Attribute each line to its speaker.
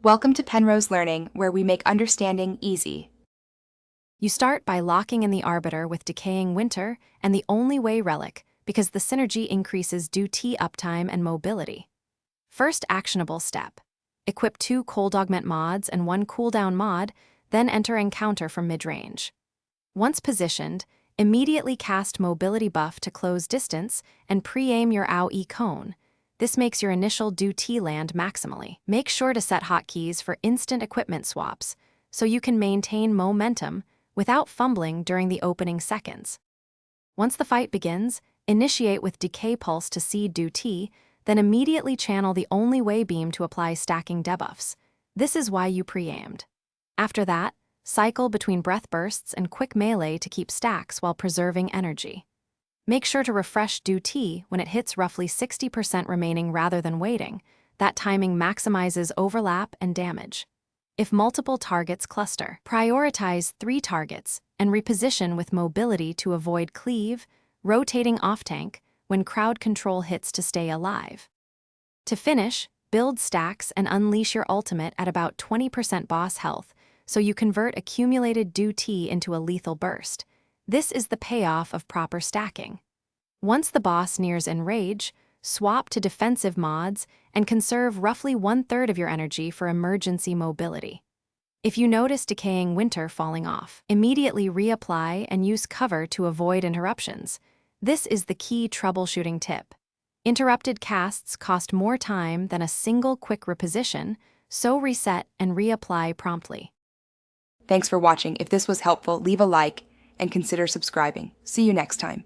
Speaker 1: Welcome to Penrose Learning, where we make understanding easy.
Speaker 2: You start by locking in the Arbiter with Decaying Winter and the Only Way relic because the synergy increases DT uptime and mobility. First actionable step. Equip 2 Cold Augment mods and 1 cooldown mod, then enter Encounter from mid-range. Once positioned, immediately cast Mobility buff to close distance and pre-aim your AoE cone. This makes your initial DT land maximally. Make sure to set hotkeys for instant equipment swaps so you can maintain momentum without fumbling during the opening seconds. Once the fight begins, initiate with Decay Pulse to seed DT, then immediately channel the Only Way beam to apply stacking debuffs. This is why you pre-aimed. After that, cycle between breath bursts and quick melee to keep stacks while preserving energy. Make sure to refresh DT when it hits roughly 60% remaining rather than waiting. That timing maximizes overlap and damage. If multiple targets cluster, prioritize 3 targets and reposition with mobility to avoid cleave, rotating off-tank when crowd control hits to stay alive. To finish, build stacks and unleash your ultimate at about 20% boss health so you convert accumulated DT into a lethal burst. This is the payoff of proper stacking. Once the boss nears Enrage, swap to defensive mods and conserve roughly 1/3 of your energy for emergency mobility. If you notice Decaying Winter falling off, immediately reapply and use cover to avoid interruptions. This is the key troubleshooting tip. Interrupted casts cost more time than a single quick reposition, so reset and reapply promptly.
Speaker 1: Thanks for watching. If this was helpful, leave a like and consider subscribing. See you next time.